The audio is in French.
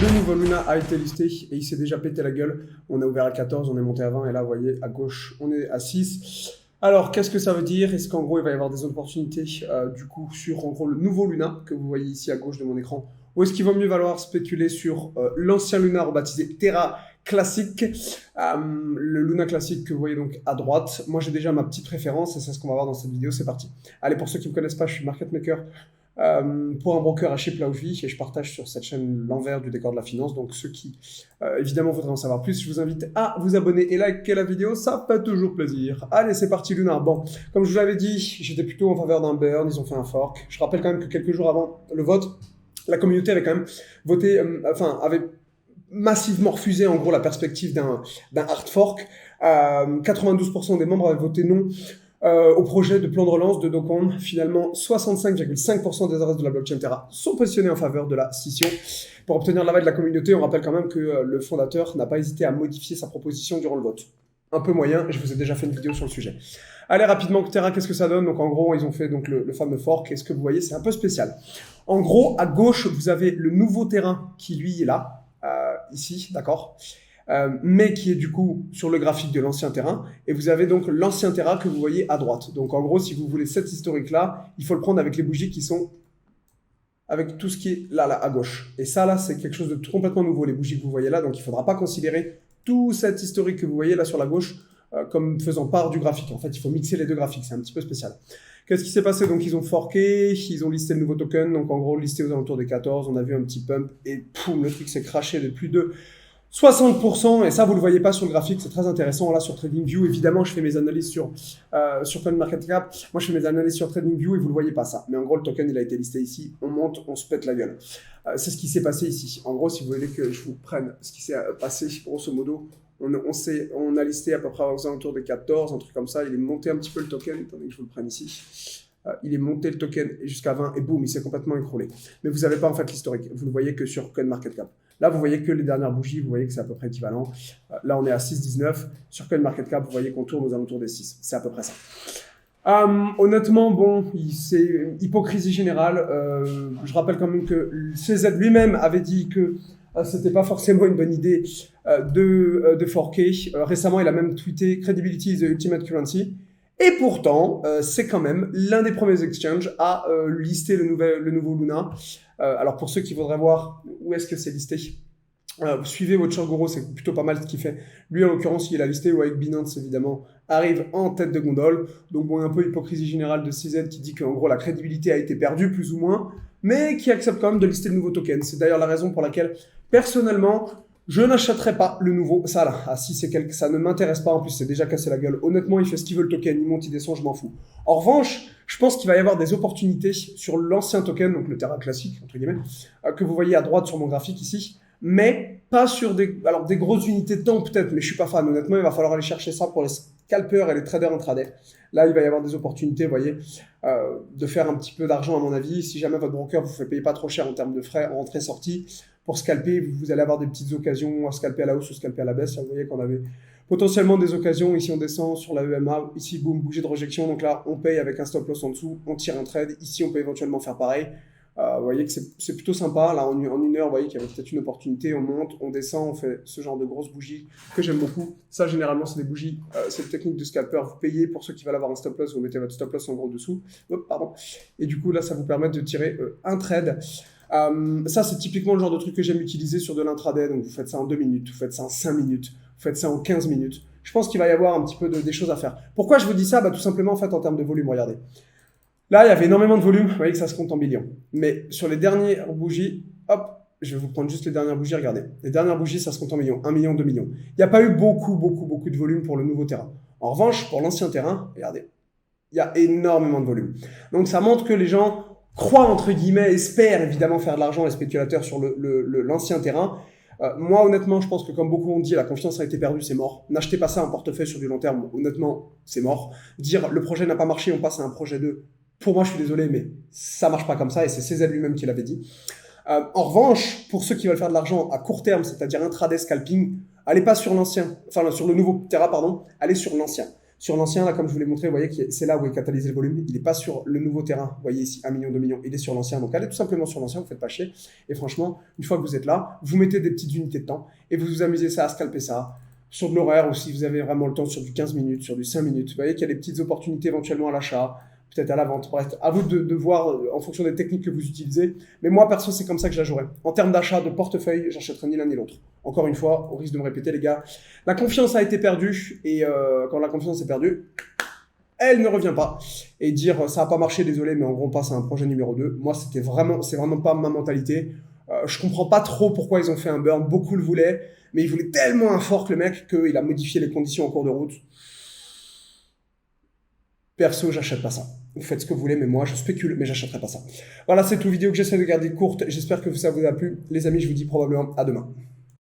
Le nouveau Luna a été listé et il s'est déjà pété la gueule. On a ouvert à 14, on est monté à 20 et là, vous voyez, à gauche, on est à 6. Alors, qu'est-ce que ça veut dire? Est-ce qu'en gros, il va y avoir des opportunités du coup sur en gros le nouveau Luna que vous voyez ici à gauche de mon écran? Ou est-ce qu'il vaut mieux valoir spéculer sur l'ancien Luna rebaptisé Terra classique, le Luna classique que vous voyez donc à droite? Moi, j'ai déjà ma petite préférence et c'est ce qu'on va voir dans cette vidéo. C'est parti. Allez, pour ceux qui ne me connaissent pas, je suis market maker pour un broker à chez Plauvi et je partage sur cette chaîne l'envers du décor de la finance. Donc ceux qui évidemment voudraient en savoir plus, je vous invite à vous abonner et liker la vidéo, ça fait toujours plaisir. Allez, c'est parti Luna. Bon, comme je vous l'avais dit, j'étais plutôt en faveur d'un burn, ils ont fait un fork. Je rappelle quand même que quelques jours avant le vote, la communauté avait quand même voté, avait massivement refusé en gros la perspective d'un hard fork. 92% des membres avaient voté non au projet de plan de relance de Dokon. Finalement, 65,5% des adresses de la blockchain Terra sont positionnées en faveur de la scission. Pour obtenir l'aval de la communauté, on rappelle quand même que le fondateur n'a pas hésité à modifier sa proposition durant le vote. Un peu moyen, je vous ai déjà fait une vidéo sur le sujet. Allez, rapidement, Terra, qu'est-ce que ça donne? Donc en gros, ils ont fait donc, le fameux fork, et ce que vous voyez, c'est un peu spécial. En gros, à gauche, vous avez le nouveau terrain qui, lui, est là, ici, d'accord, mais qui est du coup sur le graphique de l'ancien terrain, et vous avez donc l'ancien terrain que vous voyez à droite. Donc en gros, si vous voulez cet historique-là, il faut le prendre avec les bougies qui sont avec tout ce qui est là, à gauche. Et ça, là, c'est quelque chose de complètement nouveau, les bougies que vous voyez là, donc il ne faudra pas considérer tout cet historique que vous voyez là sur la gauche comme faisant part du graphique. En fait, il faut mixer les deux graphiques, c'est un petit peu spécial. Qu'est-ce qui s'est passé? Donc, ils ont forké, ils ont listé le nouveau token, donc en gros, listé aux alentours des 14, on a vu un petit pump, et poum, le truc s'est crashé de plus de 60%, et ça, vous le voyez pas sur le graphique, c'est très intéressant. Là, sur TradingView, évidemment, je fais mes analyses sur CoinMarketCap. Moi, je fais mes analyses sur TradingView et vous le voyez pas ça. Mais en gros, le token, il a été listé ici. On monte, on se pète la gueule. C'est ce qui s'est passé ici. En gros, si vous voulez que je vous prenne ce qui s'est passé, grosso modo, on a listé à peu près aux alentours des 14, un truc comme ça. Il est monté un petit peu le token. Attendez que je vous le prenne ici. Il est monté le token jusqu'à 20 et boum, il s'est complètement écroulé. Mais vous n'avez pas en fait l'historique. Vous ne le voyez que sur CoinMarketCap. Là, vous voyez que les dernières bougies, vous voyez que c'est à peu près équivalent. Là, on est à 6,19. Sur CoinMarketCap, vous voyez qu'on tourne aux alentours des 6. C'est à peu près ça. Honnêtement, bon, c'est hypocrisie générale. Je rappelle quand même que CZ lui-même avait dit que c'était pas forcément une bonne idée de forker. Récemment, il a même tweeté "Credibility is the ultimate currency". Et pourtant, c'est quand même l'un des premiers exchanges à lister le nouveau Luna. Alors pour ceux qui voudraient voir où est-ce que c'est listé, suivez votre Guru, c'est plutôt pas mal ce qu'il fait. Lui, en l'occurrence, il a listé, ou avec Binance, évidemment, arrive en tête de gondole. Donc bon, un peu hypocrisie générale de CZ qui dit qu'en gros, la crédibilité a été perdue, plus ou moins, mais qui accepte quand même de lister le nouveau token. C'est d'ailleurs la raison pour laquelle, personnellement, je n'achèterai pas le nouveau. Ça là, si c'est ça ne m'intéresse pas. En plus, c'est déjà cassé la gueule. Honnêtement, il fait ce qu'il veut le token. Il monte, il descend, je m'en fous. En revanche, je pense qu'il va y avoir des opportunités sur l'ancien token, donc le Terra classique, entre guillemets, que vous voyez à droite sur mon graphique ici. Mais pas sur des grosses unités de temps peut-être, mais je suis pas fan. Honnêtement, il va falloir aller chercher ça pour les scalpers et les traders intraday. Là, il va y avoir des opportunités, vous voyez, de faire un petit peu d'argent à mon avis. Si jamais votre broker vous fait payer pas trop cher en termes de frais entrée-sortie, pour scalper, vous allez avoir des petites occasions à scalper à la hausse ou scalper à la baisse. Là, vous voyez qu'on avait potentiellement des occasions. Ici, on descend sur la EMA. Ici, boum, bougie de rejection. Donc là, on paye avec un stop loss en dessous. On tire un trade. Ici, on peut éventuellement faire pareil. Vous voyez que c'est plutôt sympa. Là, en une heure, vous voyez qu'il y avait peut-être une opportunité. On monte, on descend, on fait ce genre de grosses bougies que j'aime beaucoup. Ça, généralement, c'est des bougies. C'est une technique de scalper. Vous payez pour ceux qui veulent avoir un stop loss. Vous mettez votre stop loss en gros dessous. Hop, pardon. Et du coup, là, ça vous permet de tirer un trade. Ça, c'est typiquement le genre de truc que j'aime utiliser sur de l'intraday. Donc, vous faites ça en 2 minutes, vous faites ça en 5 minutes, vous faites ça en 15 minutes. Je pense qu'il va y avoir un petit peu des choses à faire. Pourquoi je vous dis ça? Tout simplement, en fait, en termes de volume, regardez. Là, il y avait énormément de volume. Vous voyez que ça se compte en millions. Mais sur les dernières bougies, hop, je vais vous prendre juste les dernières bougies, regardez. Les dernières bougies, ça se compte en millions. 1 million, 2 millions. Il n'y a pas eu beaucoup de volume pour le nouveau terrain. En revanche, pour l'ancien terrain, regardez, il y a énormément de volume. Donc, ça montre que les gens croient, entre guillemets, espèrent évidemment faire de l'argent, les spéculateurs, sur l'ancien terrain. Moi, honnêtement, je pense que comme beaucoup ont dit, la confiance a été perdue, c'est mort. N'achetez pas ça en portefeuille sur du long terme. Honnêtement, c'est mort. Dire le projet n'a pas marché, on passe à un projet 2. Pour moi, je suis désolé, mais ça marche pas comme ça, et c'est CZ lui-même qui l'avait dit. En revanche, pour ceux qui veulent faire de l'argent à court terme, c'est-à-dire intraday scalping, allez pas sur l'ancien, enfin sur le nouveau Terra, pardon, allez sur l'ancien. Sur l'ancien, là, comme je vous l'ai montré, vous voyez que c'est là où est catalysé le volume. Il n'est pas sur le nouveau terrain. Vous voyez ici, 1 million, 2 millions. Il est sur l'ancien. Donc, allez tout simplement sur l'ancien, vous ne faites pas chier. Et franchement, une fois que vous êtes là, vous mettez des petites unités de temps et vous vous amusez ça à scalper ça. Sur de l'horaire aussi, vous avez vraiment le temps sur du 15 minutes, sur du 5 minutes. Vous voyez qu'il y a des petites opportunités éventuellement à l'achat, peut-être à la vente. Bref, à vous de voir en fonction des techniques que vous utilisez. Mais moi, perso, c'est comme ça que je la jouerais. En termes d'achat, de portefeuille, j'achèterai ni l'un ni l'autre. Encore une fois, au risque de me répéter, les gars, la confiance a été perdue. Et quand la confiance est perdue, elle ne revient pas. Et dire ça n'a pas marché, désolé, mais en gros, on passe à un projet numéro 2. Moi, c'est vraiment pas ma mentalité. Je comprends pas trop pourquoi ils ont fait un burn. Beaucoup le voulaient, mais ils voulaient tellement un fork, le mec, qu'il a modifié les conditions en cours de route. Perso, j'achète pas ça. Vous faites ce que vous voulez, mais moi, je spécule, mais j'achèterai pas ça. Voilà, c'est tout. Vidéo que j'essaie de garder courte. J'espère que ça vous a plu. Les amis, je vous dis probablement à demain.